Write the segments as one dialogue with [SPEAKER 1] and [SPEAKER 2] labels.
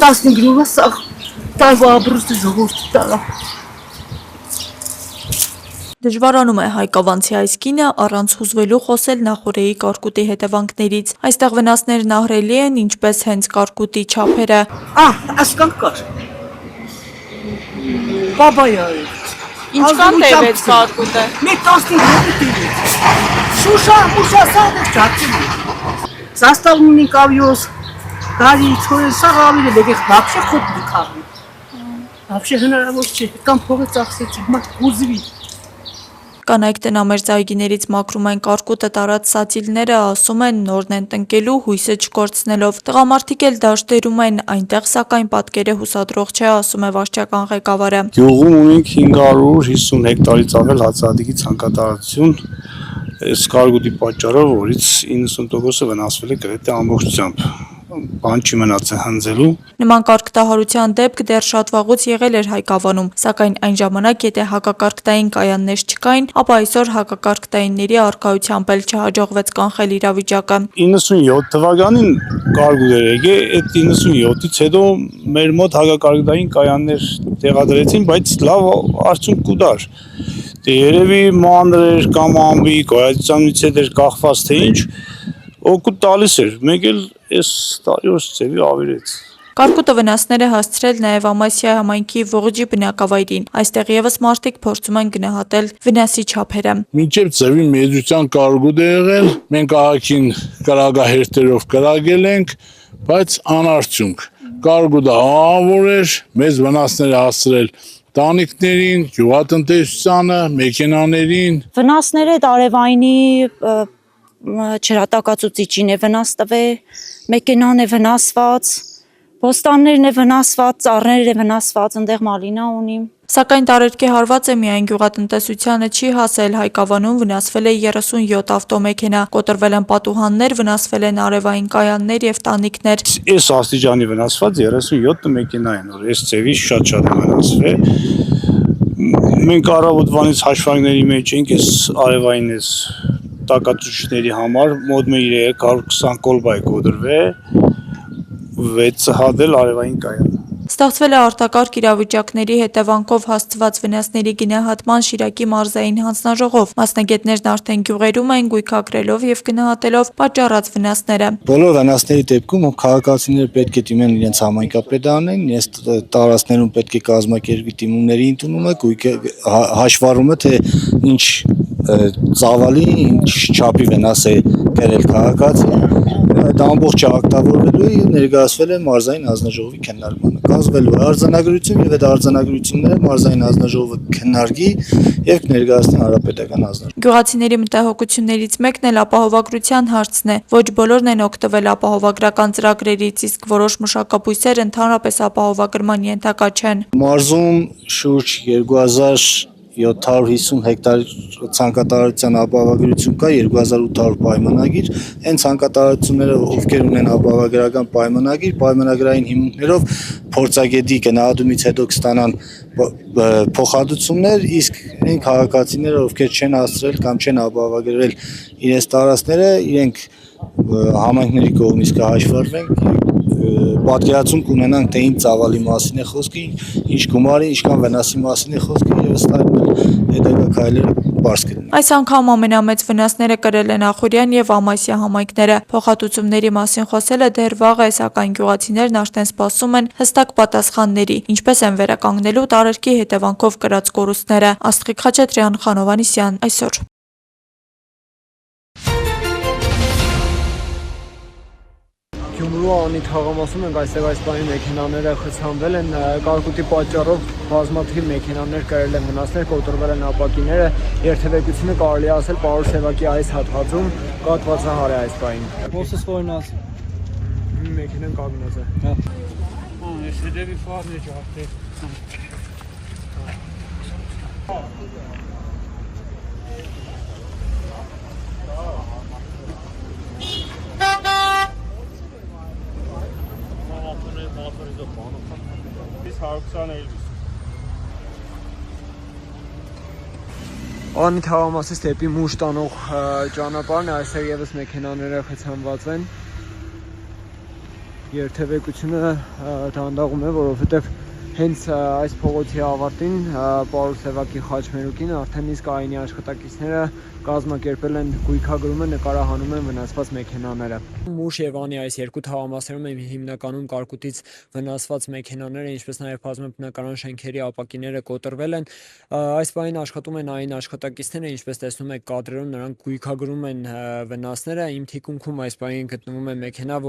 [SPEAKER 1] 15-ը սա տարվա ապրուստը ժողովուրդը տարա։
[SPEAKER 2] Դժվարանում է Հայկավանցի այս կինը առանց հուզվելու խոսել նախորեի կարկուտի հետևանքներից։ Այստեղ վնասներն ահռելի են, ինչպես հենց կարկուտի չափերը։
[SPEAKER 1] Ասկան կար։ Բաբայա է։
[SPEAKER 2] Ինչքան տևեց կարկուտը։
[SPEAKER 1] Մի 15 տևեց։ Շուշա սադը ճաճի։ Заставленный ковёс, гарри, чё, сагавили, бегэх вообще ход дикави. Вообще հնարավոր չէ, կամ փողը ծախսեցի, մատ ուզվի։
[SPEAKER 2] Կանայք տնամերձ այգիներից մաքրում են կարկուտը տարած սացիլները, ասում են նորն են տնկելու հույսը չկորցնելով։ Տղամարդիկ էլ դաշտերում են, այնտեղ սակայն պատկերը հուսադրող չէ, ասում է վարչական ղեկավարը։
[SPEAKER 3] Գյուղում ունենք 550 հեկտարից ավել հացահատիկի ցանկատարություն, այս կարկուտի պատճառով, որից 90%-ը վնասվել է գրեթե ամբողջությամբ։ Բան չի մնացել հնձելու։
[SPEAKER 2] Նման կարգտահարության դեպք դեռ շատ վաղուց եղել էր Հայկավանում, սակայն այն ժամանակ եթե հակակարգտային կայաններ չկային, ապա այսօր հակակարգտայինների առկայությամբ էլ չհաջողվեց կանխել իրավիճակը։
[SPEAKER 3] 97 թվականին կարկուտ էր եկել, այդ 97-ից հետո մեր մոտ հակակարգտային կայաններ տեղադրեցին, բայց լավ արդյունք կուտար։ Դե երևի մանր էր կամ ամբի գոյացությունից էր կախված թե ինչ, օգուտ տալիս էր, մեկ էլ այս տարիորս ծևի ավիրեց։
[SPEAKER 2] Կարկուտը վնասներ է հասցրել նաև Ամասիա համայնքի Ողջի բնակավայրին։ Այստեղ եւս մարդիկ փորձում են գնահատել վնասի չափերը։
[SPEAKER 4] Մինչև ծևի մեծության կարկուտ է եղել, մենք ահագին կրակահերթերով կրակել ենք, բայց անարդյունք։ Կարկուտը ահավոր էր, մեծ վնասներ է հասցրել տանիքներին, գյուղատնտեսությանը, մեքենաներին։
[SPEAKER 5] Վնասները արևայինի չրատակացուցիչին է վնաս տվել, մեքենան է վնասված, բոստաններն է վնասված, ծառներն է վնասված, այնտեղ մալինա ունի։
[SPEAKER 2] Սակայն տարերկի հարված է միայն գյուղատնտեսությանը չի հասել, Հայկավանում վնասվել է 37 ավտոմեքենա, կոտրվել են պատուհաններ, վնասվել են արևային կայաններ եւ տանիքներ։
[SPEAKER 3] Այս աստիճանի վնասված 37 մեքենա են, որ այս ծևի շատ վնասվել։ Մենք առավոտվանից հաշվարկների մեջ ենք այս արևային այս տակածությունների համար մոտ 320 կոլբայ կոտրվել, 6 հատել արևային կայան։
[SPEAKER 2] Ստեղծվել է արտակարգ իրավիճակների հետևանքով հասցված վնասների գնահատման Շիրակի մարզային հանձնաժողով։ Մասնագետներն արդեն գյուղերում են գույքագրելով եւ գնահատելով պատճառած վնասները։
[SPEAKER 6] Բոլոր վնասների դեպքում քաղաքացիները պետք է դիմեն իրենց համայնքապետարանին, իրենց տարածքներում պետք է կազմակերպի դիմումների ընդունումը, գույքը հաշվառումը, թե ինչ ծավալի, ինչ չափի վնաս է կրել քաղաքացին, դա ամբողջը ակտավորվելու է եւ ներկայացվել է մարզային հանձնաժողովի քննարկմանը։ Կազմվելու է արձանագրություն եւ այդ արձանագրությունները մարզային հանձնաժողովը քննարկի եւ ներկայացնի հանրապետական հանձնաժողովին։
[SPEAKER 2] Գյուղացիների մտահոգություններից մեկն էլ ապահովագրության հարցն է։ Ոչ բոլորն են օգտվել ապահովագրական ծրագրերից, իսկ որոշ մշակաբույսեր ընդհանրապես ապահովագրման ենթակա չեն։
[SPEAKER 6] Մարզում շուրջ 2750 հեկտար ցանկատարության ապահովագրություն կա, 2800 պայմանագիր, այն ցանկատարությունները, ովքեր ունեն ապահովագրական պայմանագիր, պայմանագրային հիմունքներով փորձագետի գնահատումից հետո կստանան փոխհատուցումներ, իսկ այն քաղաքացիները, ովքեր չեն հասցրել կամ չեն ապահովագրել իրենց տարածքները, իրենք համայնքների կողմից կհաշվառվեն, պատկերացում կունենանք, թե ինչ ծավալի մասին է խոսքը, ինչ գումարի, ինչքան վնասի մասին է խոսքը եւ ըստ այդմ հետագա քայլերը բարձ կլինեն։
[SPEAKER 2] Այս անգամ ամենամեծ վնասները կրել են Ախուրյան եւ Ամասիա համայնքները։ Փոխհատուցումների մասին խոսելը դեռ վաղ է, սակայն գյուղացիներն արդեն սպասում են հստակ պատասխանների, ինչպես են վերականգնելու տարերկի հետևանքով կրած կորուստները։ Աստղիկ Խաչատրյան, Խանովանիսյան, այսօր։
[SPEAKER 7] Գյումրու անի թաղամասում ենք, այստեղ այս բանի մեքենաները խցանվել են, կարկուտի պատճառով բազմաթիվ մեքենաներ կրել են վնասներ, կոտրվել են ապակիները, երթևեկությունը կարելի ասել Պարուր Սևակի այս հատվածում կաթվածահար է այս բանին։
[SPEAKER 8] Ոսս որնաս։
[SPEAKER 7] Մեքենան կանգնած է։
[SPEAKER 8] Ես հետևի ֆարն է ջարդել։
[SPEAKER 7] Անի թաղամասից դեպի Մուշ տանող ճանապարհն է, այստեղ եւս մեքենաները խցանված են։ երթևեկությունը դանդաղում է, որովհետև հենց այս փողոցի ավարտին Պարուլ Սևակի խաչմերուկին արդեն իսկ ԱԻՆ-ի աշխատակիցները կազմակերպել են գույքագրումը, նկարահանում են վնասված մեքենաները։ Մուշ եւ Անի այս երկու թաղամասերում են հիմնականում կարկուտից վնասված մեքենաները, ինչպես նաեւ բազմաբնակարան շենքերի ապակիները կոտրվել են։ Այս պահին աշխատում են ԱԻՆ աշխատակիցները, ինչպես տեսնում եք կադրերում, նրանք գույքագրում են վնասները։ Իմ թիկունքում այս պահին գտնվում է մեքենա,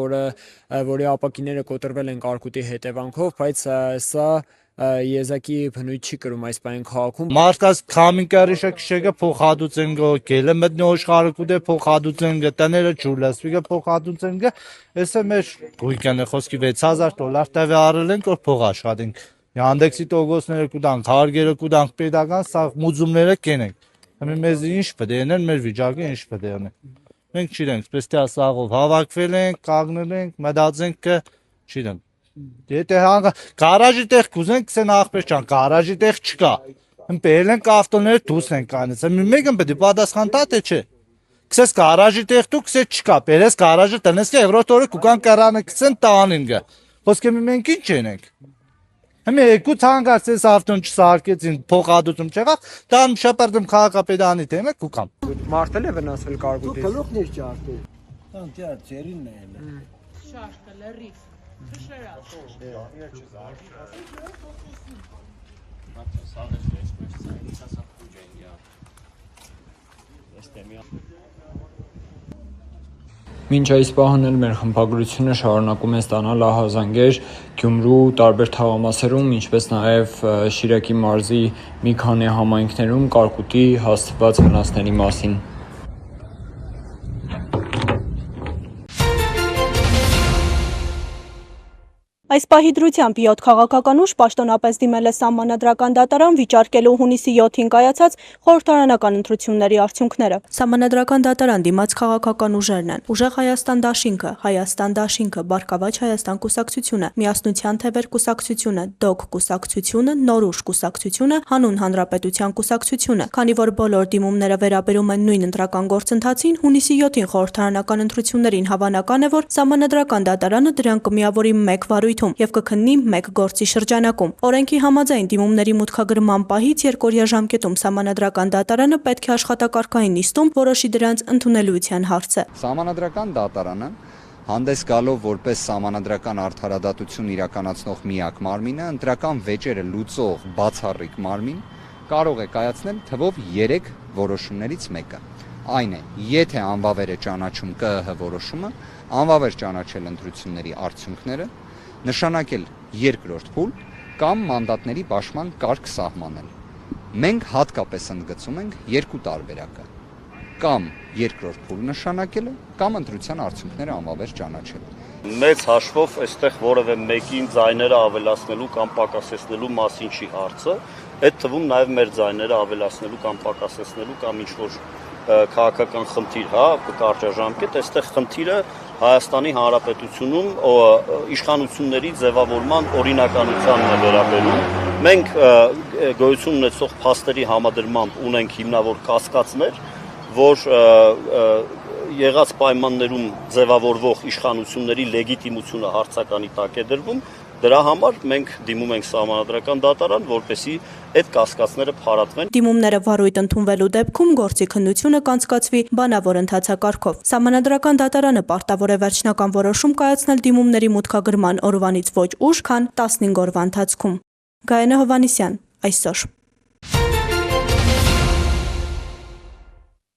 [SPEAKER 7] որի ապակիները կոտրվել են կարկուտի հետևանքով, բայց սա եզակի բնույթ չի կրում այս պահին քաղաքում։
[SPEAKER 6] Մարդկաց քամիկարիշը քշեգը փոխհատուցեն գո գելը մտնի աշխարհուդե փոխհատուցեն գտաները ջուլասվիգը փոխհատուցեն գը էսը մեր գույքանը խոսքի $6000 տևի արել են որ փող աշխատենք Yandex-ի տոգոսները կուտանք հարգերը կուտանք pedagogan սա մուզումները կենենք Հիմա մեզ ինչ պետք է անեն մեր վիճակը ինչ պետք է անեն Մենք չիրենք պես թե ասաղով հավաքվել ենք կանգնել ենք մտածենք կը չիրենք Եթե հանգա գարաժի տեղ կուզենք կսեն ախպեր չան գարաժի տեղ չկա Ըմպել են ավտոները դուրս են կանից մեկը պետք է պատասխան տա թե չէ Կսես գարաժի տեղ դու կսես չկա բերես գարաժը տնես կը երկրորդ օրը կուկան կարանը կսեն տանին գա Ոսկե մենք ինչ ենք Հիմա երկու ցանկացած ավտոն չսարքեցին փոխհատուցում չեղավ դա շապարդում քաղաքապետարանի թեմը կուկամ
[SPEAKER 7] Մարտել է վնասվել կարկուտից
[SPEAKER 1] Գլուխներ ջարդել Տան դեռ ծերին է
[SPEAKER 9] Շարքը լրիվ
[SPEAKER 7] Մինչ այս պահն էլ մեր խմբագրությունը շարունակում է ստանալ ահազանգեր Գյումրու տարբեր թաղամասերում, ինչպես նաև Շիրակի մարզի մի քանի համայնքներում կարկուտի հասցված վնասների մասին։
[SPEAKER 10] Այս պահի դրությամբ 7 քաղաքական ուժ պաշտոնապես դիմել է Սահմանադրական դատարան վիճարկելու հունիսի 7-ին կայացած խորհրդարանական ընտրությունների արդյունքները։ Սահմանադրական դատարան դիմաց քաղաքական ուժերն են՝ Ուժեղ Հայաստան դաշինքը, Բարգավաճ Հայաստան կուսակցությունը, Միասնության թևեր կուսակցությունը, ԴՕԿ կուսակցությունը, Նոր ուժ կուսակցությունը, Հանուն Հանրապետության կուսակցությունը։ Քանի որ բոլոր դիմումները վերաբերում են նույն ընտրական գործընթացին, հունիսի 7-ին խորհրդարանական ընտրություններին հավանական է, որ Սահմանադրական դատարանը դրանք կմիավորի մեկ վարույթ եւ կքննի մեկ գործի շրջանակում։ Օրենքի համաձայն դիմումների մուտքագրման պահից երկօրյա ժամկետում Սահմանադրական դատարանը պետք է աշխատակարգային նիստում որոշի դրանց ընդունելիության հարցը։
[SPEAKER 11] Սահմանադրական դատարանը հանդես գալով որպես սահմանադրական արդարադատություն իրականացնող միակ մարմինը, ընտրական վեճերը լուծող բացառիկ մարմին կարող է կայացնել թվով 3 որոշումներից մեկը։ Այն է, եթե անվավեր է ճանաչում ԿԸՀ որոշումը, անվավեր ճանաչել ընտրությունների արդյունքները, նշանակել երկրորդ փուլ կամ մանդատների պաշտպան կարգ սահմանել։ Մենք հատկապես ընդգծում ենք երկու տարբերակը՝ կամ երկրորդ փուլ նշանակելը, կամ ընտրության արդյունքները անվավեր ճանաչելը։
[SPEAKER 12] Մեծ հաշվով այստեղ որևէ մեկին ձայները ավելացնելու կամ պակասեցնելու մասին չի հարցը, այդ թվում նաև մեր ձայները ավելացնելու կամ պակասեցնելու կամ ինչ-որ քաղաքական խնդիր, հա, կարճաժամկետ, այստեղ խնդիրը Հայաստանի Հանրապետությունում իշխանությունների ձևավորման օրինականությանն է վերաբերում։ Մենք գոյություն ունեցող փաստերի համադրմամբ ունենք հիմնավոր կասկածներ, որ եղած պայմաններում ձևավորվող իշխանությունների լեգիտիմությունը հարցականի տակ է դրվում։ Դրա համար մենք դիմում ենք Սահմանադրական դատարան, որպեսզի այդ կասկածները փարատվեն։
[SPEAKER 10] Դիմումները վարույթ ընդունվելու դեպքում գործի քննությունը կանցկացվի բանավոր ընթացակարգով։ Սահմանադրական դատարանը պարտավոր է վերջնական որոշում կայացնել դիմումների մուտքագրման օրվանից ոչ ուշ, քան 15 օրվա ընթացքում։ Գայանե Հովհաննիսյան, այսօր։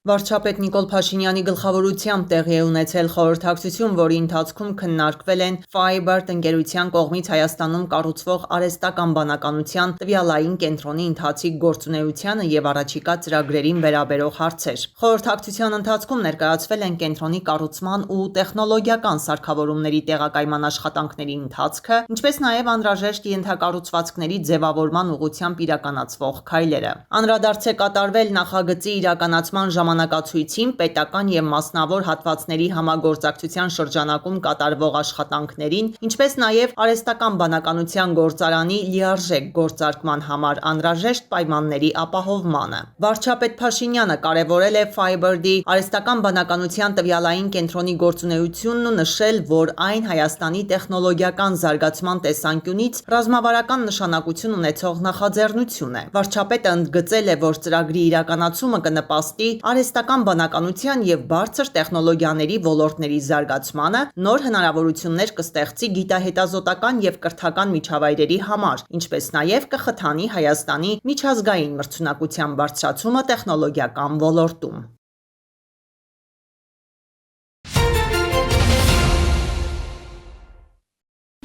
[SPEAKER 13] Վարչապետ Նիկոլ Փաշինյանի գլխավորությամբ տեղի է ունեցել խորհրդակցություն, որի ընթացքում քննարկվել են Fiber տնկերության կողմից Հայաստանում կառուցվող արհեստական բանականության տվյալային կենտրոնի ընթացիկ գործունեությանը եւ առաջիկա ծրագրերին վերաբերող հարցեր։ Խորհրդակցության ընթացքում ներկայացվել են կենտրոնի կառուցման ու տեխնոլոգիական սարքավորումների տեղակայման աշխատանքների ընթացքը, ինչպես նաեւ անհրաժեշտ ենթակառուցվածքների ձևավորման ուղղությամբ իրականացվող քայլերը։ Անդրադարձ է կատարվել նախագծի իրականացման ժամանակացույցին պետական եւ մասնավոր հատվածների համագործակցության շրջանակում կատարվող աշխատանքներին, ինչպես նաեւ արհեստական բանականության գործարանի լիարժեք գործարկման համար անհրաժեշտ պայմանների ապահովմանը։ Վարչապետ Փաշինյանը կարևորել է Firebird-ի արհեստական բանականության տվյալային կենտրոնի գործունեությունն ու նշել, որ այն Հայաստանի տեխնոլոգիական զարգացման տեսանկյունից ռազմավարական նշանակություն ունեցող նախաձեռնություն է։ Վարչապետը ընդգծել է, որ ծրագրի իրականացումը կնպաստի արհեստական բանականության եւ բարձր տեխնոլոգիաների ոլորտների զարգացմանը, նոր հնարավորություններ կստեղծի գիտահետազոտական եւ կրթական միջավայրերի համար, ինչպես նաեւ կխթանի Հայաստանի միջազգային մրցունակության բարձրացումը տեխնոլոգիական ոլորտում։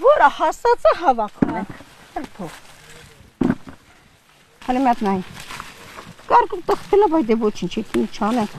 [SPEAKER 14] Որը հասածը հավաքում ենք։ Հələ մատնային։ Կարգում տխտելա բայ դե ոչինչ չանենք։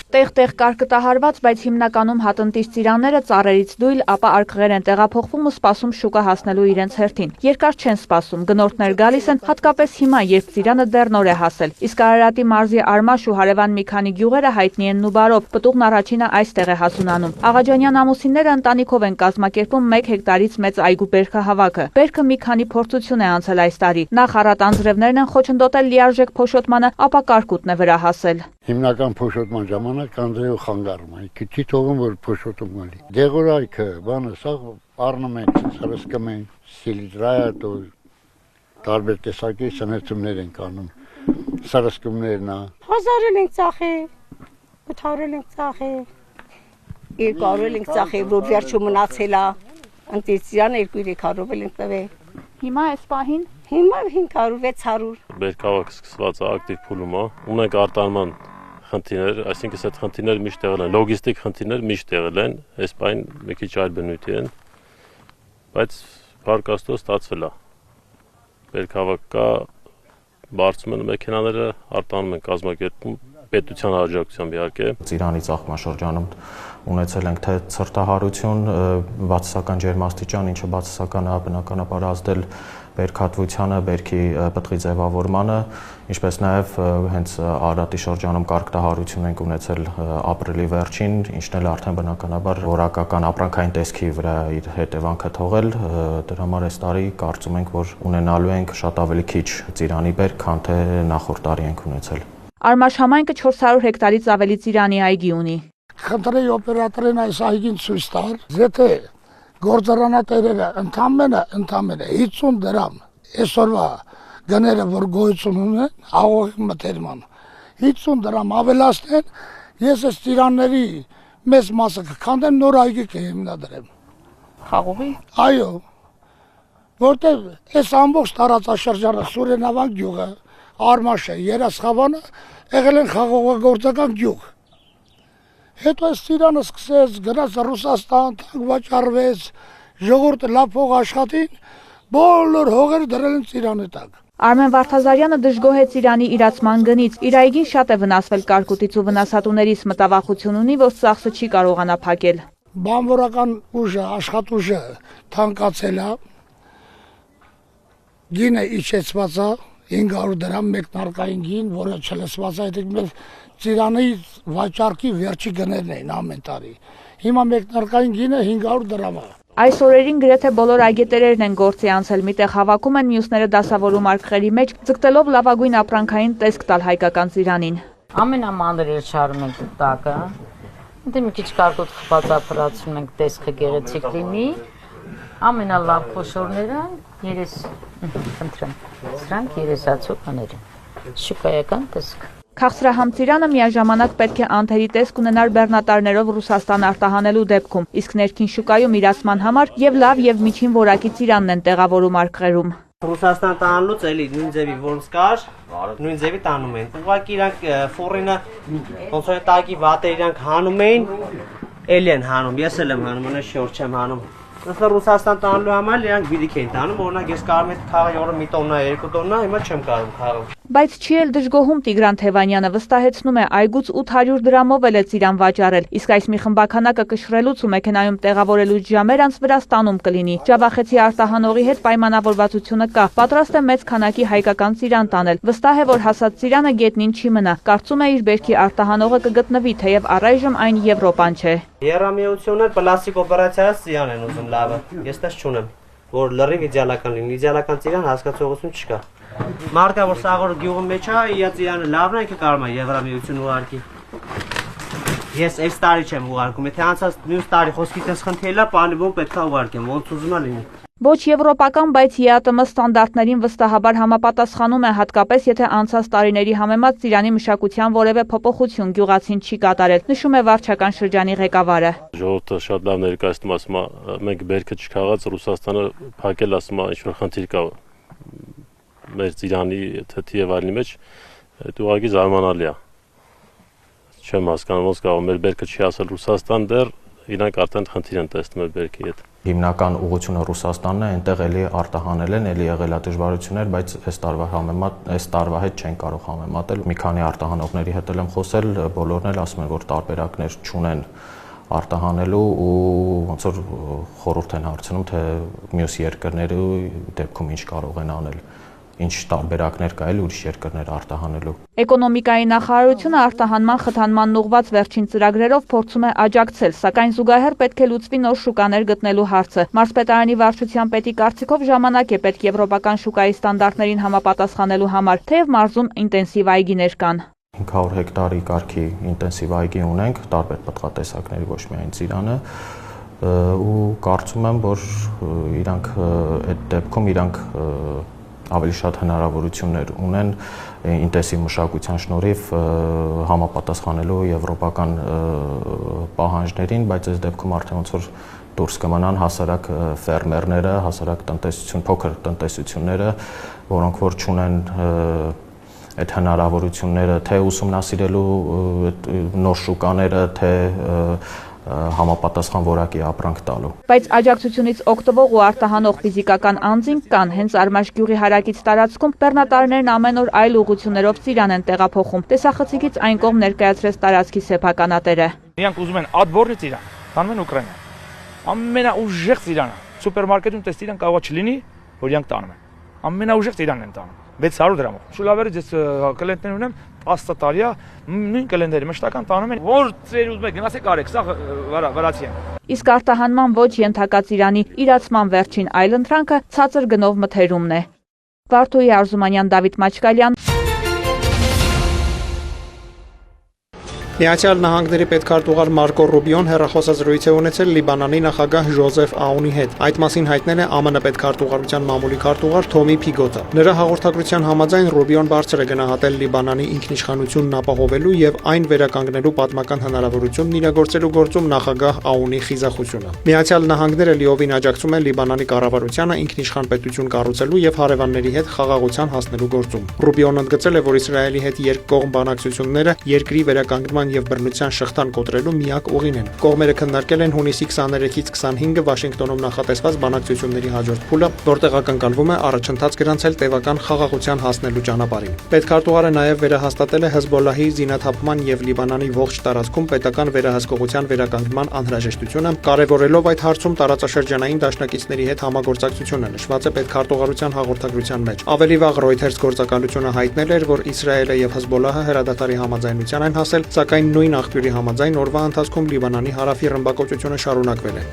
[SPEAKER 2] Տեղ-տեղ կարկտահարված, բայց հիմնականում հատնտիչ ծիրանները ծառերից դույլ, ապա արկղեր են տեղափոխվում ու սպասում շուկա հասնելու իրենց հերթին։ Երկար չեն սպասում, գնորդներ գալիս են, հատկապես հիմա, երբ ծիրանը դեռ նոր է հասել։ Իսկ Արարատի մարզի Արմաշ ու հարևան մի քանի գյուղերը հայտնի են նուբարով, պտուղն առաջինը այստեղ է հասունանում։ Աղաջանյան ամուսինները ընտանիքով են կազմակերպում 1 հեկտարից մեծ այգու բերքահավաքը։ Բերքը մի քանի փորձություն է անցել այս տարի։ Նախ առատ անձրևներն են խոչընդոտել լիարժեք փոշոտմանը, ապա կարկուտն է վրա հասել։
[SPEAKER 15] Հիմնական փոշոտման ժամանակ կանձրև խանգարում է, քիչ թողում որ փոշոտում գալի։ Դեղորայքը, բանը սա առնում են, սրսկում են, սիլիտրայա, տարբեր տեսակի սնեցումներ են կանում, սրսկումներն է։
[SPEAKER 14] 1000-ել ենք ծախել, 800-ել ենք ծախել, 200-ել ենք ծախել, որ վերջում մնացել է, ընտեսիան 200-300-ել ենք տվել։
[SPEAKER 2] Հիմա այս պահին
[SPEAKER 14] հիմա 500-600։
[SPEAKER 16] Բերքավաք սկսված է ակտիվ փուլում է, ունենք արտանման խնդիրներ, այսինքն այդ խնդիրները միշտ եղել են, լոգիստիկ խնդիրներ միշտ եղել են, այս պայն մի քիչ այլ բնույթի են, բայց փառք Աստծո ստացվել է։ Բերքավաք կա, բարձում են մեքենաները, արտանում են կազմակերպում, պետության աջակցությամբ իհարկե։
[SPEAKER 17] Ծիրանի ծաղկման շրջանում ունեցել ենք թե ցրտահարություն, բացասական ջերմաստիճան, ինչը բացասական է բնականաբար ազդել բերքատվությանը, բերքի պտղի ձևավորմանը, ինչպես նաև հենց Արարատի շրջանում կարկտահարություն ենք ունեցել ապրիլի վերջին, ինչն էլ արդեն բնականաբար որակական ապրանքային տեսքի վրա իր հետևանքը թողել, դրա համար այս տարի կարծում ենք, որ ունենալու ենք շատ ավելի քիչ ծիրանի բերք, քան թե նախորդ տարի ենք ունեցել։
[SPEAKER 2] Արմաշ համայնքը 400 հեկտարից ավելի ծիրանի այգի ունի։
[SPEAKER 15] Խնդրեի օպերատորին այս այգին ցույց տալ, եթե գործարանատերերը ընդամենը 50 դրամ այսօրվա գները որ գոյություն ունեն, աղողի մտերման 50 դրամ ավելացնեն, ես այս ծիրանների մեծ մասը կքանդեմ, նոր այգի կհիմնադրեմ։
[SPEAKER 14] Խաղողի։
[SPEAKER 15] Այո, որտեղ այս ամբողջ տարածաշրջանը Սուրենավան գյուղը, Արմաշը, Երասխավանը եղել են խաղողագործական գյուղ։ Հետո այս ծիրանը սկսեց, գնաց Ռուսաստան, թանկ վաճառվեց, ժողովուրդը լավ փող աշխատին, բոլոր հողերը դրել են ծիրանի տակ։
[SPEAKER 2] Արմեն Վարդազարյանը դժգոհ է ծիրանի իրացման գնից։ Իր այգին շատ է վնասվել կարկուտից ու վնասատուներից, մտավախություն ունի, որ ծախսը չի կարողանա փակել։
[SPEAKER 15] Բանվորական ուժը, աշխատուժը թանկացել է, գինը իջեցված է, 500 դրամ մեկ նարկային գին, որը չլսված է, այդ մեր ծիրանի վաճառքի վերջի գներն էին ամեն տարի։ Հիմա մեկ նարկային գինը 500 դրամ է։
[SPEAKER 2] Այս օրերին գրեթե բոլոր այգետերերն են գործի անցել, միտեղ հավաքում են, մյուսները դասավորում արկղերի մեջ, ձգտելով լավագույն ապրանքային տեսք տալ հայկական ծիրանին։
[SPEAKER 18] Ամենամանրերը շարում ենք տակը, դե մի քիչ կարկուտ խփածափրացում ենք, տեսքը գեղեցիկ լինի, ամենալավ փոշորները 30, խնդրեմ, սրանք 30-ացու բաներ են, շուկայական տեսք։
[SPEAKER 2] Քաղցրահամ ծիրանը միաժամանակ պետք է անթերի տեսք ունենար բեռնատարներով Ռուսաստան արտահանելու դեպքում, իսկ ներքին շուկայում իրացման համար եւ լավ եւ միջին որակի ծիրանն են տեղավորում արկղերում։
[SPEAKER 19] Ռուսաստան տանելուց էլի նույն ձևի ոնց կար, նույն ձևի տանում են։ Ուղղակի իրանք ֆորինը ոնց որ տակի վատը իրանք հանում էին, էլի են հանում, ես էլ եմ հանում, ես շորջ եմ հանում։ Ըստ Ռուսաստան տանելու համար իրանք բիդիկ են տանում, օրինակ ես կարող եմ քաղը օրը մի տոննա, 2 տոննա, հիմա չեմ կարող քաղում։
[SPEAKER 2] Բայց չի էլ դժգոհում Տիգրան Թևանյանը, վստահեցնում է այգուց 800 դրամով էլ է ծիրան վաճառել, իսկ այս մի խմբականակը կշռելուց ու մեքենայում տեղավորելուց ժամեր անց Վրաստանում կլինի։ Ջավախեցի արտահանողի հետ պայմանավորվածությունը կա, պատրաստ է մեծ քանակի հայկական ծիրան տանել, վստահ է, որ հասած ծիրանը գետնին չի մնա, կարծում է իր բերքի արտահանողը կգտնվի, թեև առայժմ այն Եվրոպան չէ։
[SPEAKER 19] Երամիություններ պլաստիկ օպերացիայից ծիրան են ուզում լավը, ես տես չունեմ, որ լրիվ իդեալական լինի, իդեալական ծիրան հասկացողություն չկա։ Մարկա որ սաղոր գյուղի մեջ է, իա ծիրանը լավն է, ինքը կարող է Եվրամիություն ուղարկի։ Ես այս տարի չեմ ուղարկում, եթե անցած մյուս տարի խոսքից խնդրելա, բանիվում պետք է ուղարկեմ, ոնց ուզում է լինի։
[SPEAKER 2] Ոչ եվրոպական, բայց ԵԱՏՄ ստանդարտներին վստահաբար համապատասխանում է, հատկապես եթե անցած տարիների համեմատ ծիրանի մշակության որևէ փոփոխություն գյուղացին չի կատարել, նշում է վարչական շրջանի ղեկավարը։
[SPEAKER 16] Ժողովուրդը շատ լավ ներկայացնում, ասում է, մենք բերքը չքաղած Ռուսաստանը փակել, ասում է, ինչ-որ խնդիր կա մեր ծիրանի թթի եւ այլնի մեջ, այդ ուղղակի զարմանալի է։ Չեմ հասկանում, ոնց կարող մեր բերքը չի ասել Ռուսաստան դեռ, իրանք արդեն խնդիր են տեսնում մեր բերքի հետ։
[SPEAKER 17] Հիմնական ուղղությունը Ռուսաստանն է, այնտեղ էլի արտահանել են, էլի եղել է դժվարություններ, բայց այս տարվա հետ չեն կարող համեմատել։ Մի քանի արտահանողների հետ եմ խոսել, բոլորն էլ ասում են, որ տարբերակներ չունեն արտահանելու ու ոնց որ խորհուրդ են հարցնում, թե մյուս երկրների դեպքում ինչ կարող են անել։ Ինչ տարբերակներ կա էլ ուրիշ երկրներ արտահանելու։
[SPEAKER 2] Էկոնոմիկայի նախարարությունը արտահանման խթանման ուղղված վերջին ծրագրերով փորձում է աջակցել, սակայն զուգահեռ պետք է լուծվի նոր շուկաներ գտնելու հարցը։ Մարզպետարանի վարչության պետի կարծիքով ժամանակ է պետք եվրոպական շուկայի ստանդարտներին համապատասխանելու համար, թեև մարզում ինտենսիվ այգիներ կան։
[SPEAKER 17] 500 հեկտարի կարգի ինտենսիվ այգի ունենք, տարբեր պտղատեսակների, ոչ միայն ծիրանը, ու կարծում եմ, որ իրանք այդ դեպքում իրանք ավելի շատ հնարավորություններ ունեն ինտենսիվ մշակության շնորհիվ համապատասխանելու եվրոպական պահանջներին, բայց այս դեպքում արդեն ոնց որ դուրս կմնան հասարակ ֆերմերները, հասարակ տնտեսություն, փոքր տնտեսությունները, որոնք որ չունեն այդ հնարավորությունները, թե ուսումնասիրելու նոր շուկաները, թե համապատասխան որակի ապրանք տալու։
[SPEAKER 2] Բայց աջակցությունից օգտվող ու արտահանող ֆիզիկական անձինք կան, հենց Արմաշ գյուղի հարակից տարածքում բեռնատարներն ամեն օր այլ ուղղություններով ծիրան են տեղափոխում։ Տեսախցիկից այն կողմ ներկայացրեց տարածքի սեփականատերը։
[SPEAKER 8] Իրանք ուզում են ադբորի ծիրան, տանում են Ուկրաինա։ Ամենաուժեղ ծիրանը, սուպերմարկետում տես ծիրան կարող չլինի, որ իրանք տանում են։ Ամենաուժեղ ծիրանն են տանում։ 600 դրամով։ Շուլավերը ես կլենտներ ունեմ 10 տարի է, նույն կլենդերի մշտական տանում են, որ ծեր ուզում եք գնացեք արեք, սա վրացի են։
[SPEAKER 2] Իսկ արտահանման ոչ ենթակա ծիրանի իրացման վերջին այլընտրանքը ցածր գնով մթերումն է։ Վարդուհի Արզումանյան, Դավիթ Մաչկալյան։
[SPEAKER 7] Միացյալ Նահանգների պետքարտուղար Մարկո Ռուբիոն հեռախոսազրույց է ունեցել Լիբանանի նախագահ Ժոզեֆ Աունի հետ։ Այդ մասին հայտնել է ԱՄՆ պետքարտուղարության մամուլի քարտուղար Թոմի Փիգոտը։ Նրա հաղորդագրության համաձայն Ռուբիոն բարձր է գնահատել Լիբանանի ինքնիշխանությունն ապահովելու եւ այն վերականգնելու պատմական հնարավորությունն իրագործելու գործում նախագահ Աունի խիզախությունը։ Միացյալ Նահանգները լիովին աջակցում է Լիբանանի կառավարությանը ինքնիշխան պետություն կառուցելու եւ հարևանների հետ խաղաղության հասնելու գործում։ Ռուբիոն ընդգծել է, որ Իսրայելի հետ երկկողմ բանակցությունները երկրի վերականգնման եւ բռնության շղթան կոտրելու միակ ուղին են։ Կողմերը քննարկել են հունիսի 23-ից 25-ը Վաշինգտոնում նախատեսված բանակցությունների հաջորդ փուլը, որտեղ ակնկալվում է առաջընթաց գրանցել տևական խաղաղության հասնելու ճանապարհին։ Պետքարտուղարը նաեւ վերահաստատել է Հեզբոլլահի զինաթափման եւ Լիբանանի ողջ տարածքում պետական վերահսկողության վերականգնման անհրաժեշտությունը, կարևորելով այդ հարցում տարածաշրջանային դաշնակիցների հետ համագործակցությունը, նշված է պետքարտուղարության հաղորդագրության մեջ։ Ավելի վաղ Reuters գործակալությունը հայտնել էր, որ Իսրայելը եւ Հեզբոլլահը հրադադարի համաձայնության են հասել, սակայն նույն աղբյուրի համաձայն օրվա ընթացքում Լիբանանի հարավի ռմբակոծությունը շարունակվել է։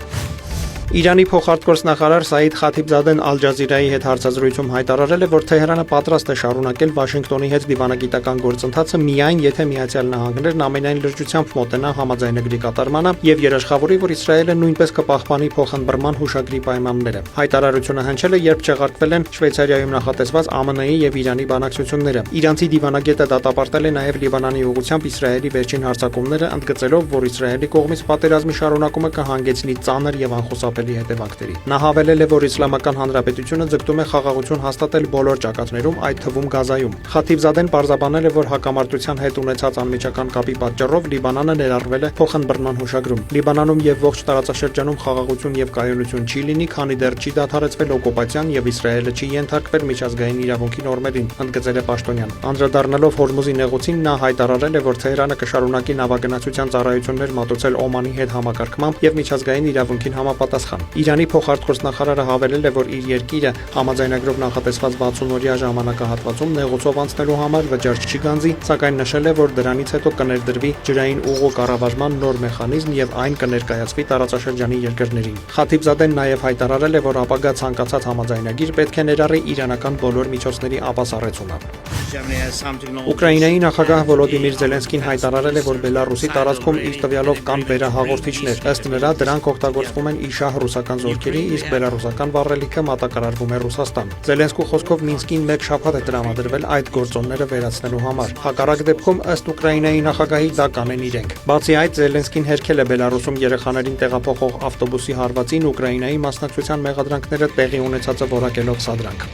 [SPEAKER 7] Իրանի փոխարտգործնախարար Սաիդ Խաթիբզադեն Ալ Ջազիրայի հետ հարցազրույցում հայտարարել է, որ Թեհրանը պատրաստ է շարունակել Վաշինգտոնի հետ դիվանագիտական գործընթացը միայն եթե Միացյալ Նահանգներն ամենայն լրջությամբ մոտենա համաձայնագրի կատարմանը եւ երաշխավորի, որ Իսրայելը նույնպես կպահպանի փոխըմբռնման հուշագրի պայմանները։ Հայտարարությունը հնչել է, երբ չեղարկվել են Շվեյցարիայում նախատեսված ԱՄՆ-ի եւ Իրանի բանակցությունները։ Իրանցի դիվանագետը դատապարտել է նաեւ Լիբանանի ուղղությամբ Իսրայելի վերջին հարձակումները, ընդգծելով, որ Իսրայելի կողմից պատերազմի շարունակումը կհանգեցնի ծանր եւ անխուսափ
[SPEAKER 20] սարսափելի հետևանքների։ Նա հավելել է, որ Իսլամական Հանրապետությունը ձգտում է խաղաղություն հաստատել բոլոր ճակատներում, այդ թվում Գազայում։ Խաթիվզադեն պարզաբանել է, որ հակամարտության հետ ունեցած անմիջական կապի պատճառով Լիբանանը ներառվել է փոխընդբռնման հուշագրում։ Լիբանանում եւ ողջ տարածաշրջանում խաղաղություն եւ կայունություն չի լինի, քանի դեռ չի դադարեցվել օկուպացիան եւ Իսրայելը չի ենթարկվել միջազգային իրավունքի նորմերին, ընդգծել է Պաշտոնյան։ Անդրադառնալով Հորմուզի նեղուցին նա հայտարարել է, որ Թեհրանը կշարունակի նավագնացության ծառայություններ մատուցել Օմանի հետ համակարգմամբ եւ միջազգային իրավունքին համապատասխան։ Իրանի փոխարտգործնախարարը հավելել է, որ իր երկիրը համաձայնագրով նախատեսված 60-օրյա ժամանակահատվածում նեղուցով անցնելու համար վճարչ չի գանձի, սակայն նշել է, որ դրանից հետո կներդրվի ջրային ուղու կառավարման նոր մեխանիզմ եւ այն կներկայացվի տարածաշրջանի երկրներին։ Խաթիվզադեն նաեւ հայտարարել է, որ ապագա ցանկացած համաձայնագիր պետք է ներառի իրանական բոլոր միջոցների ապասառեցումը։ Ուկրաինայի նախագահ Վոլոդիմիր Զելենսկին հայտարարել է, որ Բելարուսի տարածքում իր տվյալով կան վերահաղորդիչներ։ Ըստ նրա, դրանք օգտագործվում են իշահ ռուսական զորքերի, իսկ բելարուսական վառելիքը մատակարարվում է Ռուսաստան։ Զելենսկու խոսքով Մինսկին 1 շաբաթ է տրամադրվել այդ գործոնները վերացնելու համար։ Հակառակ դեպքում, ըստ Ուկրաինայի նախագահի, դա կանեն իրենք։ Բացի այդ, Զելենսկին հերքել է Բելարուսում երեխաներին տեղափոխող ավտոբուսի հարվածին Ուկրաինայի մասնակցության մեղադրանքները տեղի ունեցածը որակելով սադրանք։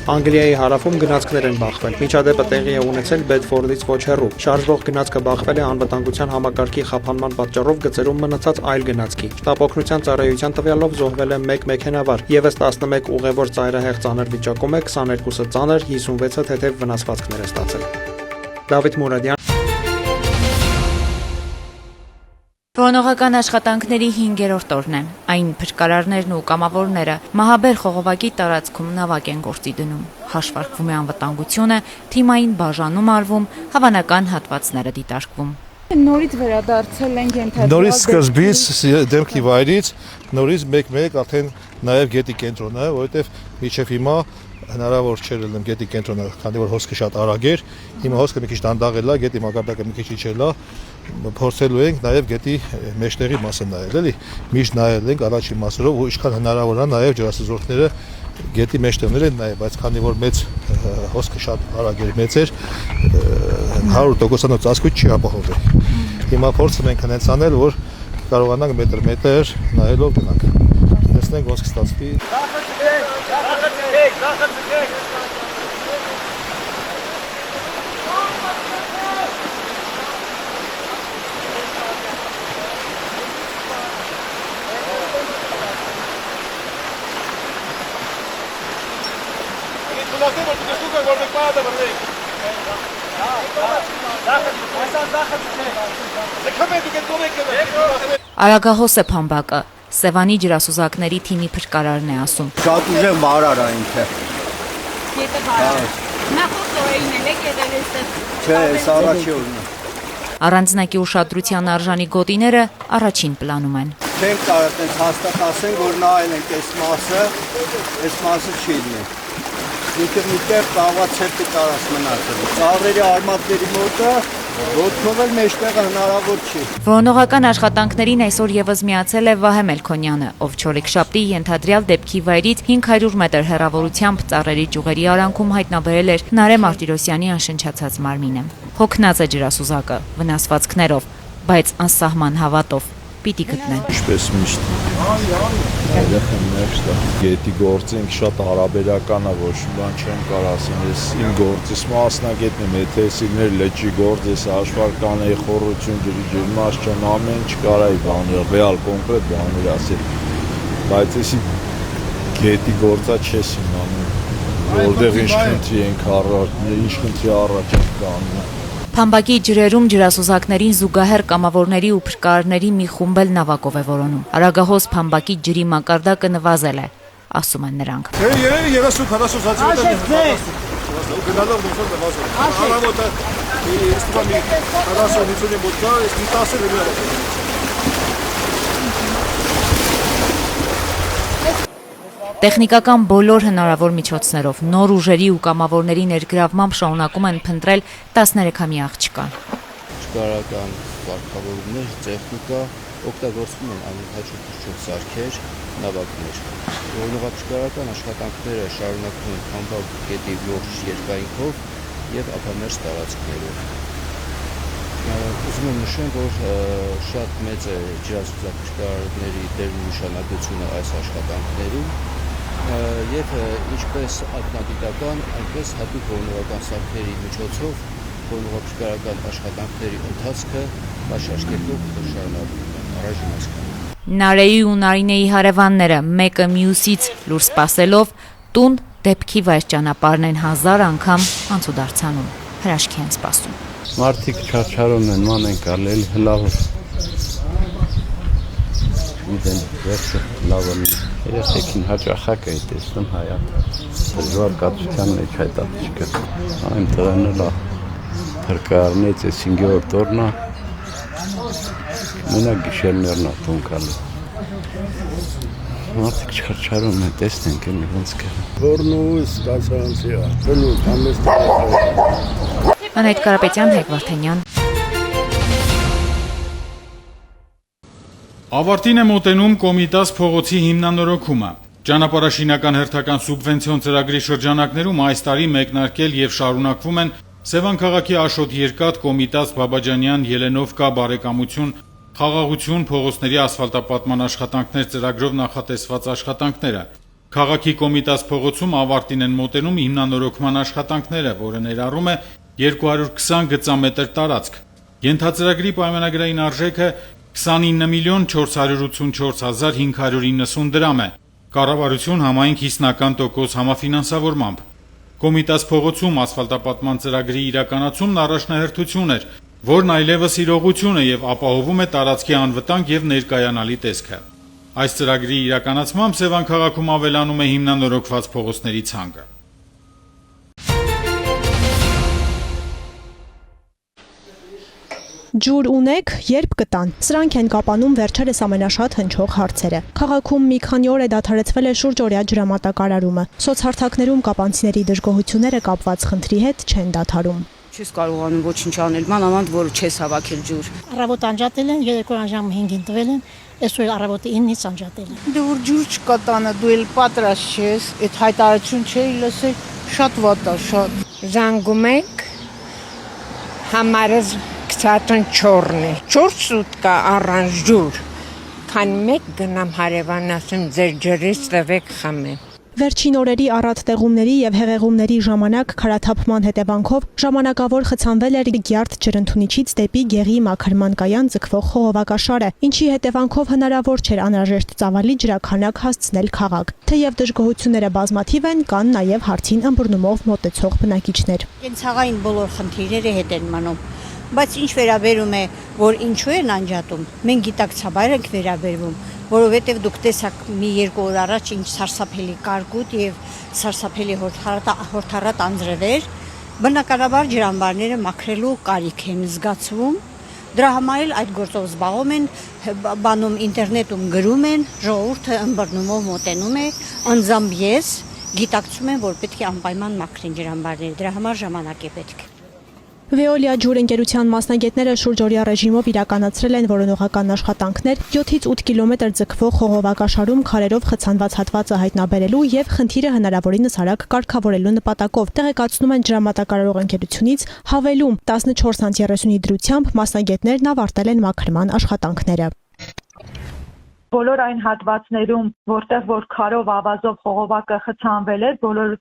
[SPEAKER 20] Անգլիայի հարավում գնացքներ են բախվել։ Միջադեպը տեղի է ունեցել Բեդֆորդից ոչ հեռու։ Շարժվող գնացքը բախվել է անվտանգության համակարգի խափանման պատճառով գծերում մնացած այլ գնացքի։ Շտապ օգնության ծառայության տվյալով զոհվել է 1 մեքենավար, եւս 11 ուղևոր ծայրահեղ ծանր վիճակում է, 22-ը ծանր, 56-ը թեթև վնասվածքներ է ստացել։ Դավիթ Մուրադյան
[SPEAKER 21] Որոնողական աշխատանքների 5-րդ օրն է։ Այն փրկարարներն ու կամավորները Մահաբեր խողովակի տարածքում նավակ են գործի դնում։ Հաշվարկվում է անվտանգությունը, թիմային բաժանում արվում, հավանական հատվածները դիտարկվում։
[SPEAKER 22] Նորից վերադարձել են ենթադրյալ
[SPEAKER 23] Նորից սկզբից դեմքի վայրից նորից 1-1 արդեն նաև գետի կենտրոնը, որովհետև միջև հիմա հնարավոր չէր ելնեմ գետի կենտրոնը, քանի որ հոսքը շատ արագ էր։ Հիմա հոսքը մի քիչ դանդաղել է, գետի մակարդակը մի քիչ իջել է, փորձելու ենք նաև գետի մեջտեղի մասը նայել, էլի։ Միշտ նայել ենք առաջի մասերով ու ինչքան հնարավոր է նաև ջրասուզորդները գետի մեջտեղներ են նայել, բայց քանի որ մեծ հոսքը շատ արագ էր, մեծ էր, 100%-անոց ծածկույթ չի ապահովել։ Հիմա փորձում ենք հենց անել, որ կարողանանք մետր նայելով գնանք։ Տեսնենք ոնց կստացվի։
[SPEAKER 21] Արագահոս է Փամբակը, Սևանի ջրասուզակների թիմի փրկարարն է ասում։
[SPEAKER 24] Շատ ուժեղ մարար այն թե։
[SPEAKER 22] Գետը բարար։ Նախորդ օրերին էլ եք եղել այստեղ։
[SPEAKER 24] Չէ, այս առաջի օրն է։
[SPEAKER 21] Առանձնակի ուշադրության արժանի գոտիները առաջին պլանում են։
[SPEAKER 24] Չենք կարող այդպես հաստատ ասենք, որ նայել ենք այս մասը չի լինի։ Ինքնիտեղ կաղացեպի տարած մնացել։ Ծառերի արմատների մոտը ոտքով էլ մեջտեղը հնարավոր չի։
[SPEAKER 21] Որոնողական աշխատանքներին այսօր եւս միացել է Վահե Մելքոնյանը, ով չորեքշաբթի ենթադրյալ դեպքի վայրից 500 մետր հեռավորությամբ ծառերի ճյուղերի արանքում հայտնաբերել էր Նարե Մարտիրոսյանի անշնչացած մարմինը։ Հոգնած է ջրասուզակը, վնասվածքներով, բայց անսահման հավատով պիտի գտնեն։
[SPEAKER 25] Ինչպես միշտ երեխաներ գետի գործը ինքը շատ հարաբերական է, ոչ մի բան չեմ կարող ասել, ես իմ գործից մասնագետն եմ, եթե սիգներ լճի գործ, ես հաշվարկան էի խորություն ջրի ջերմաշճան ամեն ինչ կարայի բաներ, ռեալ կոնկրետ բաներ ասել, բայց եսի գետի գործա չես իմանում, որտեղ ինչ խնդրի ենք ինչ խնդրի առաջ ենք կանգնում։
[SPEAKER 21] Փամբակի ջրերում ջրասուզակներին զուգահեռ կամավորների ու փրկարարների մի խումբ էլ նավակով է որոնում։ Արագահոս Փամբակի ջրի մակարդակը նվազել է, ասում են նրանք։
[SPEAKER 23] 30-40 հազար գնալով ոնց նվազել։ Արամոտը ստուգամի 40-50 մոտ կա, իսկ 10 է։
[SPEAKER 21] Տեխնիկական բոլոր հնարավոր միջոցներով նոր ուժերի ու կամավորների ներգրավմամբ շարունակում են փնտրել 13-ամյա աղջկան։
[SPEAKER 26] Ճգարական վարկավորումներ, տեխնիկա օգտագործվում են անհաջողություն սարքեր, նավակներ։ Որոնողապաշտպանական աշխատանքները շարունակվում են Փամբակ գետի ողջ երկայնքով եւ ափամերձ տարածքներով։ Ուզում եմ նշեմ, որ շատ մեծ է ջրասուզափչկարների դերնշանակությունը այս աշխատանքներում եւ ինչպես ակնադիտական, այնպես հատուկ որոնողական սարքերի միջոցով որոնողապչկարական աշխատանքների ընթացքը պաշարժկետով շարունակվում է առայժմ այսքան։
[SPEAKER 21] Նարեի ու Նարինեի հարևանները մեկը մյուսից լուր սպասելով տուն դեպքի վայր ճանապարհն են 1000 անգամ անցուդարձանում, հրաշքի են սպասում։
[SPEAKER 26] Մարդիկ չարչարում են, ման են կարել հլավ Գիտեն, վերջը լավը երեխեքին հաճախակ է տեսնում հայատ, դժվար կացության մեջ հայտատիչկը, այն տղանը լավ թրկարնեց է 5-րդ օրնա, մենակ գիշերներն ատուն կալի։ Մարդիկ չարչարում են, տեսնենք են ոնց կը։
[SPEAKER 15] Որնուս կասարանցի է, բնուկ, համեստ
[SPEAKER 21] Անահիտ Կարապետյան, Հայկ Վարդանյան։
[SPEAKER 1] Ավարտին է մոտենում Կոմիտաս փողոցի հիմնանորոգումը։ Ճանապարհաշինական հերթական սուբվենցիոն ծրագրի շրջանակներում այս տարի մեկնարկել եւ շարունակվում են Սևան քաղաքի Աշոտ Երկաթ, Կոմիտաս Բաբաջանյան, Ելենովկա, Բարեկամություն, Խաղաղություն փողոցների ասֆալտապատման աշխատանքներ ծրագրով նախատեսված աշխատանքները։ Քաղաքի Կոմիտաս փողոցում ավարտին են մոտենում հիմնանորոգման աշխատանքները, որը ներառում է 220 գծամետր տարածք։ Ենթածրագրի պայմանագրային արժեքը 29,484,590 դրամ է։ Կառավարություն համայնք 50% համաֆինանսավորմամբ։ Կոմիտաս փողոցում ասֆալտապատման ծրագրի իրականացումն առաջնահերթություն էր, որն այլևս իրողություն է եւ ապահովում է տարածքի անվտանգ եւ ներկայանալի տեսքը։ Այս ծրագրի իրականացմամբ Սևան քաղաքում ավելանում է հիմնանորոգված փողոցների ցանկը։
[SPEAKER 10] Ջուր ունեք, երբ կտան։ Սրանք են կապանում վերջերս ամենաշատ հնչող հարցերը։ Քաղաքում մի քանի օր է դադարեցվել է շուրջօրյա ջրամատակարարումը։ Սոցհարթակներում կապանցիների դժգոհությունները կապված խնդրի հետ չեն դադարում։
[SPEAKER 3] Չես կարողանում ոչինչ անել, մանավանդ որ չես հավաքել ջուր։
[SPEAKER 4] Առավոտ անջատել են, երեկոյան ժամը 5-ին տվել են, այսօր առավոտը 9-ից անջատել են։
[SPEAKER 5] Դե որ ջուր չկա տանը, դու էլ պատրաստ չես, այդ հայտարարություն չէի լսել, շատ վատ է, շատ։
[SPEAKER 6] Զանգում եք, համարը կցածն չորն է, 4 սուտկա առանց ջուր, քան մեկ գնամ հարևան ասեմ ձեր ջրից տվեք խմեմ։
[SPEAKER 10] Վերջին օրերի առատ տեղումների եւ հեղեղումների ժամանակ քարաթափման հետևանքով ժամանակավոր խցանվել էր Գյարդ ջրընդունիչից դեպի Գեղի մաքրման կայան ձգվող խողովակաշարը, ինչի հետևանքով հնարավոր չէր անհրաժեշտ ծավալի ջրաքանակ հասցնել քաղաք։ Թեև դժգոհությունները բազմաթիվ են, կան նաեւ հարցին ըմբռնումով մոտեցող բնակիչներ։
[SPEAKER 9] Կենցաղային բոլոր խնդիրները հետ են մնում, բայց ինչ վերաբերում է, որ ինչու են անջատում, մենք գիտակցաբար ենք վերաբերվում, որովհետև դուք տեսաք մի 2 օր առաջ ինչ սարսափելի կարկուտ եւ սարսափելի հորթառատ անձրևեր, բնականաբար ջրամբարները մաքրելու կարիք են զգացվում, դրա համար էլ այդ գործով զբաղվում են, բանում ինտերնետում գրում են, ժողովուրդը ըմբռնումով մոտենում է, անձամբ ես գիտակցում եմ, որ պետք է անպայման մաքրեն ջրամբարները, դրա համար ժամանակ է պետք։
[SPEAKER 10] Վեոլիա ջուր ընկերության մասնագետները շուրջօրյա ռեժիմով իրականացրել են որոնողական աշխատանքներ 7-ից 8 կիլոմետր ձգվող խողովակաշարում քարերով խցանված հատվածը հայտնաբերելու եւ խնդիրը հնարավորինս արագ կարգավորելու նպատակով տեղեկացնում են ջրամատակարարող ընկերությունից հավելում 14:30-ի դրությամբ մասնագետներն ավարտել են մաքրման աշխատանքները։
[SPEAKER 27] Բոլոր այն հատվածներում, որտեղ որ քարով ավազով խողովակը խցանվել է, բոլոր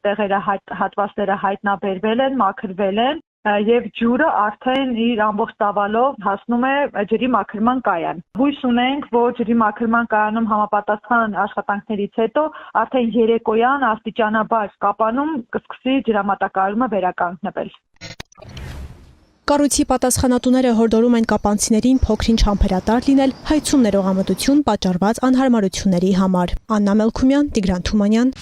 [SPEAKER 27] տեղերը հատվածները հայտնաբերվել են, մաքրվել են եւ ջուրը արդեն իր ամբողջ ծավալով հասնում է ջրի մաքրման կայան։ Հույս ունենք, որ ջրի մաքրման կայանում համապատասխան աշխատանքներից հետո արդեն երեկոյան աստիճանաբար կապանում կսկսի ջրամատակարարումը վերականգնվել։
[SPEAKER 10] Կառույցի պատասխանատուները հորդորում են կապանցիներին փոքրինչ համբերատար լինել հայցում ներողամտություն պատճառված անհարմարությունների համար։ Աննա Մելքումյան, Տիգրան Թումանյան։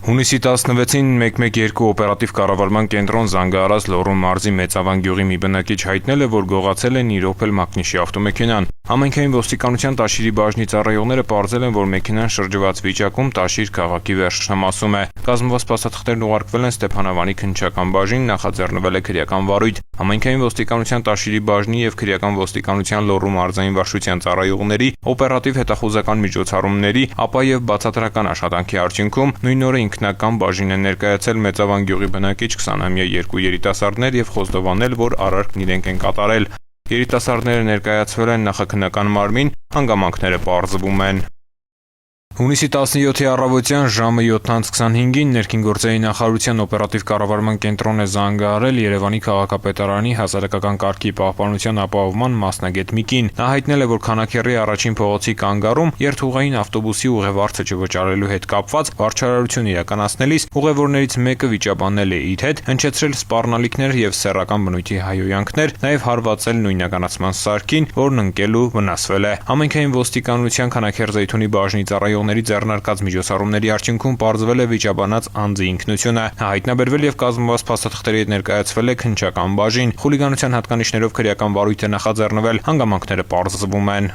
[SPEAKER 28] Հունիսի 16-ին 112 օպերատիվ կառավարման կենտրոն զանգահարած Լոռու մարզի Մեծավան գյուղի մի բնակիչ հայտնել է, որ գողացել են իր Opel Magnishi ավտոմեքենան։ Համայնքային ոստիկանության Տաշիրի բաժնի ծառայողները պարզել են, որ մեքենան շրջված վիճակում Տաշիր քաղաքի վերջնամասում է։ Կազմված փաստաթղթերն ուղարկվել են Ստեփանավանի քննչական բաժին, նախաձեռնվել է քրեական վարույթ։ Համայնքային ոստիկանության Տաշիրի բաժնի եւ քրեական ոստիկանության Լոռու մարզային վարչության ծառայողների օպերատիվ հետախուզական միջոցառումների, ապա եւ բացատրական աշխատանքի արդյունքում նույն օրը ինքնական բաժին են ներկայացել Մեծավան գյուղի բնակիչ 20-ամյա երկու երիտասարդներ եւ խոստովանել, որ արարքն իրենք են կատարել։ Երիտասարդները ներկայացվել են նախաքննական մարմին, հանգամանքները պարզվում են։ Հունիսի 17-ի առավոտյան ժամը 7:25-ին ներքին գործերի նախարարության օպերատիվ կառավարման կենտրոն է զանգահարել Երևանի քաղաքապետարանի հասարակական կարգի պահպանության ապահովման մասնագետ Միկին։ Նա հայտնել է, որ Քանաքեռի առաջին փողոցի կանգառում երթուղային ավտոբուսի ուղևարձը չվճարելու հետ կապված վարչարարություն իրականացնելիս ուղևորներից մեկը վիճաբանել է իր հետ, հնչեցրել սպառնալիքներ եւ սեռական բնույթի հայհոյանքներ, նաեւ հարվածել նույնականացման սարքին, որն ընկել ու վնասվել է։ Համայնքային ոստիկանության Քանաքեռ-Զեյթունի բաժնի ծառայողների ձեռնարկած միջոցառումների արդյունքում պարզվել է վիճաբանած անձի ինքնությունը։ Նա հայտնաբերվել եւ կազմված փաստաթղթերի հետ ներկայացվել է քննչական բաժին։ Խուլիգանության հատկանիշներով քրեական վարույթ է նախաձեռնվել, հանգամանքները պարզվում են։